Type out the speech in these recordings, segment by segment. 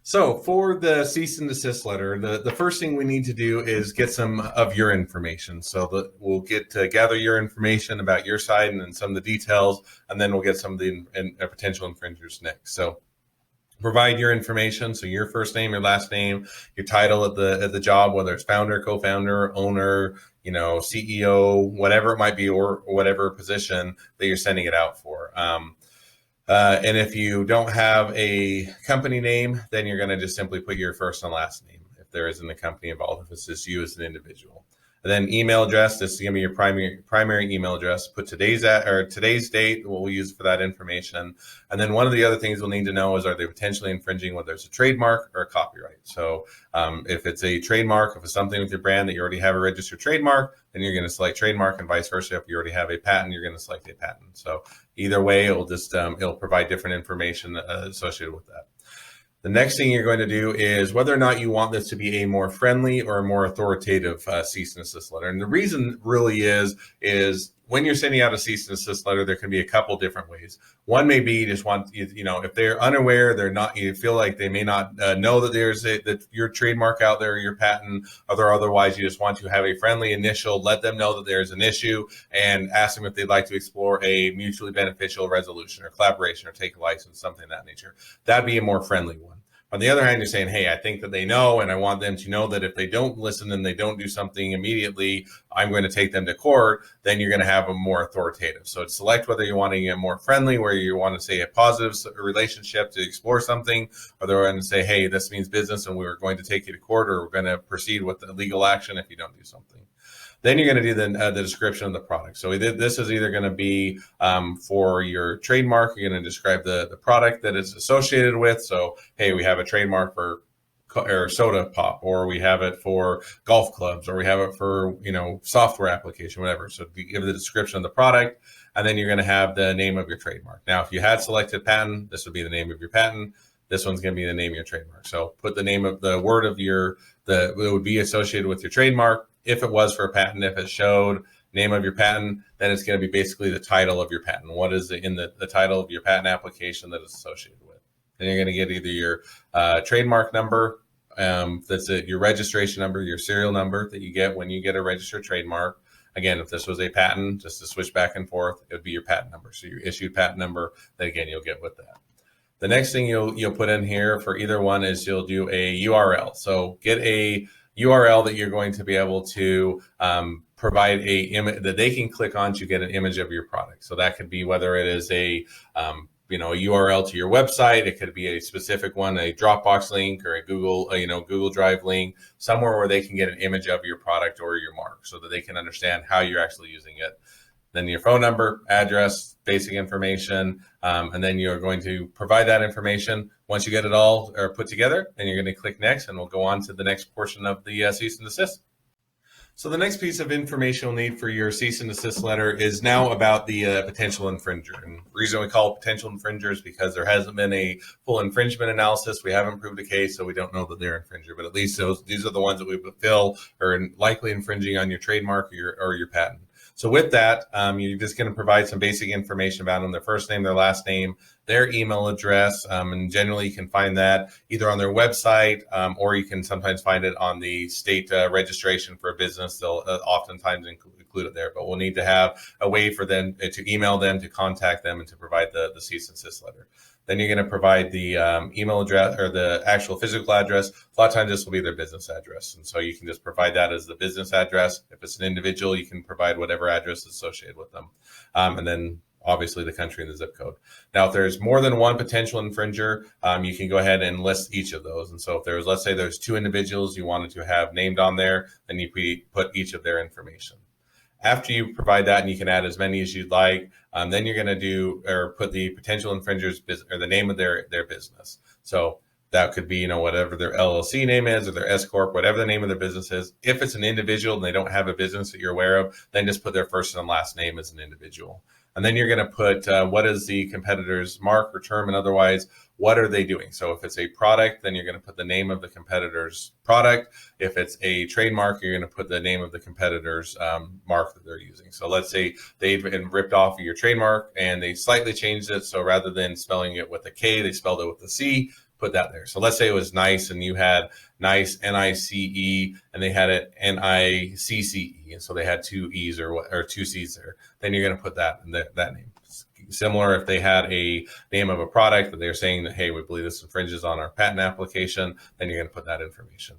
So for the cease and desist letter, the first thing we need to do is get some of your information. So we'll get to gather your information about your side and then some of the details, and then we'll get some of the potential infringers next. So provide your information. So your first name, your last name, your title at the job, whether it's founder, co-founder, owner, CEO, whatever it might be, or whatever position that you're sending it out for. And if you don't have a company name, then you're going to just simply put your first and last name if there isn't a company involved, if it's just you as an individual. And then email address, this is going to be your primary email address. Put today's date, what we'll use for that information. And then one of the other things we'll need to know is, are they potentially infringing whether it's a trademark or a copyright? So if it's a trademark, if it's something with your brand that you already have a registered trademark, then you're going to select trademark, and vice versa. If you already have a patent, you're going to select a patent. So either way, it'll provide different information associated with that. The next thing you're going to do is whether or not you want this to be a more friendly or a more authoritative cease and desist letter. And the reason really is when you're sending out a cease and desist letter, there can be a couple different ways. One may be you just want, if they're unaware, you feel like they may not know that that your trademark out there, or your patent, or otherwise you just want to have a friendly initial, let them know that there's an issue, and ask them if they'd like to explore a mutually beneficial resolution or collaboration or take a license, something of that nature. That'd be a more friendly one. On the other hand, you're saying, hey, I think that they know, and I want them to know that if they don't listen and they don't do something immediately, I'm going to take them to court. Then you're going to have a more authoritative. So select whether you want to get more friendly, where you want to say a positive relationship to explore something, or they're going to say, hey, this means business and we're going to take you to court, or we're going to proceed with the legal action if you don't do something. Then you're going to do the description of the product. So this is either going to be for your trademark. You're going to describe the product that it's associated with. So, hey, we have a trademark for soda pop, or we have it for golf clubs, or we have it for software application, whatever. So you give the description of the product, and then you're going to have the name of your trademark. Now, if you had selected patent, this would be the name of your patent. This one's going to be the name of your trademark. So put the name of the word of that would be associated with your trademark. If it was for a patent, if it showed name of your patent, then it's going to be basically the title of your patent. What is in the title of your patent application that is associated with? Then you're going to get either your trademark number, that's your registration number, your serial number that you get when you get a registered trademark. Again, if this was a patent, just to switch back and forth, it would be your patent number. So your issued patent number, that again, you'll get with that. The next thing you'll put in here for either one is you'll do a URL. So get a URL that you're going to be able to provide a image that they can click on to get an image of your product. So that could be whether it is a URL to your website. It could be a specific one, a Dropbox link, or a Google Drive link, somewhere where they can get an image of your product or your mark, so that they can understand how you're actually using it. Then your phone number, address, basic information, and then you're going to provide that information. Once you get it all put together, then you're going to click next, and we'll go on to the next portion of the cease and desist. So the next piece of information you'll need for your cease and desist letter is now about the potential infringer. And the reason we call it potential infringer is because there hasn't been a full infringement analysis. We haven't proved a case, so we don't know that they're infringer. But at least these are the ones that we feel are likely infringing on your trademark or your patent. So with that, you're just going to provide some basic information about them: their first name, their last name, their email address, and generally you can find that either on their website, or you can sometimes find it on the state registration for a business. They'll oftentimes include it there, but we'll need to have a way for them to email them, to contact them, and to provide the cease and desist letter. Then you're going to provide the email address or the actual physical address. A lot of times this will be their business address. And so you can just provide that as the business address. If it's an individual, you can provide whatever address is associated with them. And then obviously the country and the zip code. Now, if there's more than one potential infringer, you can go ahead and list each of those. And so if there's, let's say there's 2 individuals you wanted to have named on there, then you put each of their information. After you provide that, and you can add as many as you'd like, then you're going to put the potential infringers or the name of their business. So that could be, whatever their LLC name is, or their S Corp, whatever the name of their business is. If it's an individual and they don't have a business that you're aware of, then just put their first and last name as an individual. And then you're going to put what is the competitor's mark or term, and otherwise, what are they doing? So if it's a product, then you're going to put the name of the competitor's product. If it's a trademark, you're going to put the name of the competitor's mark that they're using. So let's say they've been ripped off of your trademark and they slightly changed it. So rather than spelling it with a K, they spelled it with a C. put that there. So let's say it was NICE and you had NICE NICE and they had it NICCE, and so they had two E's or two C's there. Then you're going to put that in that name. Similar if they had a name of a product that they're saying that, hey, we believe this infringes on our patent application, then you're going to put that information.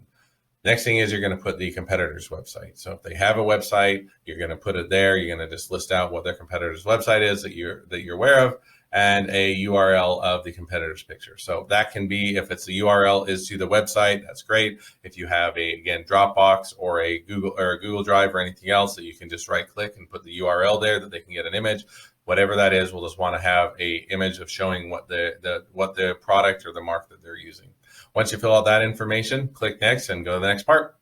Next thing is you're going to put the competitor's website. So if they have a website, you're going to put it there. You're going to just list out what their competitor's website is that you're aware of, and a URL of the competitor's picture. So that can be, if it's the URL is to the website, that's great. If you have again, Dropbox or a Google Drive or anything else that you can just right click and put the URL there that they can get an image. Whatever that is, we'll just want to have a image of showing what the product or the mark that they're using. Once you fill out that information, click next and go to the next part.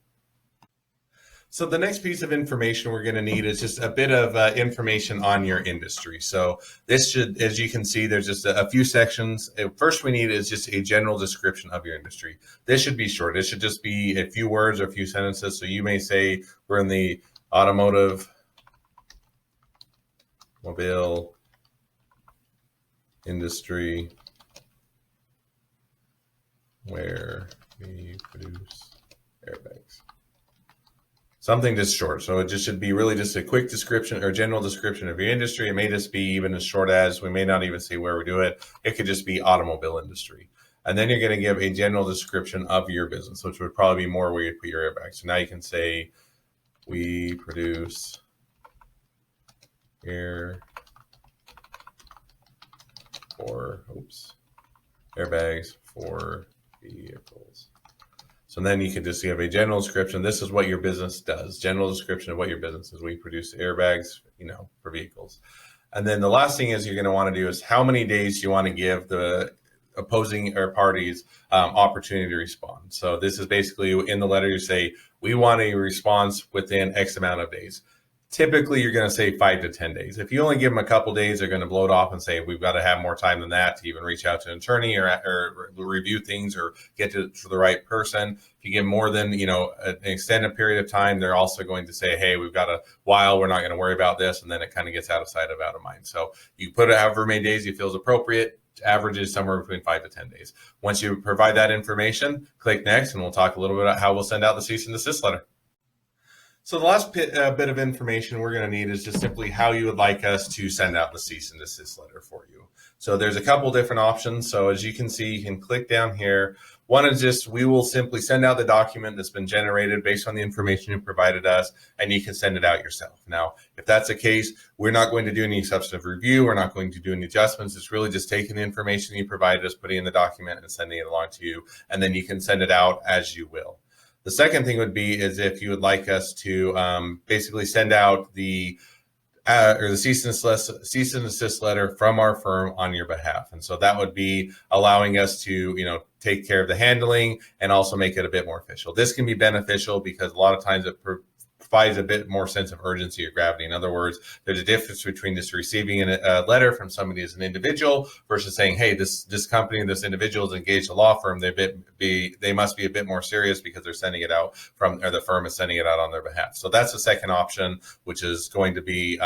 So the next piece of information we're going to need is just a bit of information on your industry. So this should, as you can see, there's just a few sections. First we need is just a general description of your industry. This should be short. It should just be a few words or a few sentences. So you may say we're in the automotive mobile industry where we produce airbags. Something just short. So it just should be really just a quick description or general description of your industry. It may just be even as short as, we may not even say where we do it. It could just be automobile industry. And then you're going to give a general description of your business, which would probably be more where you put your airbags. So now you can say, we produce airbags for vehicles. So then you can just give a general description. This is what your business does. General description of what your business is. We produce airbags, for vehicles. And then the last thing is you're going to want to do is how many days you want to give the opposing or parties opportunity to respond. So this is basically in the letter you say, we want a response within X amount of days. Typically, you're going to say 5 to 10 days. If you only give them a couple days, they're going to blow it off and say, we've got to have more time than that to even reach out to an attorney or review things or get to the right person. If you give more than, an extended period of time, they're also going to say, hey, we've got a while, we're not going to worry about this. And then it kind of gets out of sight, out of mind. So you put it however many days you feel is appropriate. Average is somewhere between 5 to 10 days. Once you provide that information, click next, and we'll talk a little bit about how we'll send out the cease and desist letter. So the last bit of information we're going to need is just simply how you would like us to send out the cease and desist letter for you. So there's a couple different options. So as you can see, you can click down here. One is just, we will simply send out the document that's been generated based on the information you provided us, and you can send it out yourself. Now, if that's the case, we're not going to do any substantive review. We're not going to do any adjustments. It's really just taking the information you provided us, putting it in the document and sending it along to you, and then you can send it out as you will. The second thing would be is if you would like us to basically send out the cease and desist letter from our firm on your behalf. And so that would be allowing us to, take care of the handling and also make it a bit more official. This can be beneficial because a lot of times it provides a bit more sense of urgency or gravity. In other words, there's a difference between just receiving a letter from somebody as an individual versus saying, hey, this company, this individual is engaged a law firm. They must be a bit more serious because they're sending it out or the firm is sending it out on their behalf. So that's the second option, which is going to be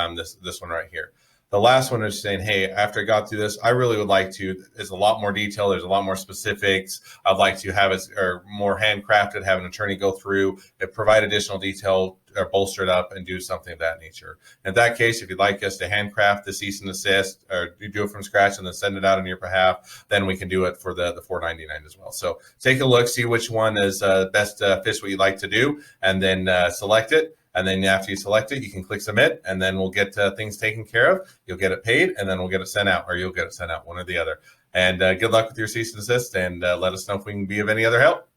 this one right here. The last one is saying, hey, after I got through this, I really would like to, there's a lot more detail, there's a lot more specifics. I'd like to have it or more handcrafted, have an attorney go through, provide additional detail, or bolster it up and do something of that nature. In that case, if you'd like us to handcraft the cease and desist or do it from scratch and then send it out on your behalf, then we can do it for the $4.99 as well. So take a look, see which one is best fits what you'd like to do, and then select it. And then after you select it, you can click submit, and then we'll get things taken care of. You'll get it paid, and then we'll get it sent out, or you'll get it sent out, one or the other. And good luck with your cease and desist, and let us know if we can be of any other help.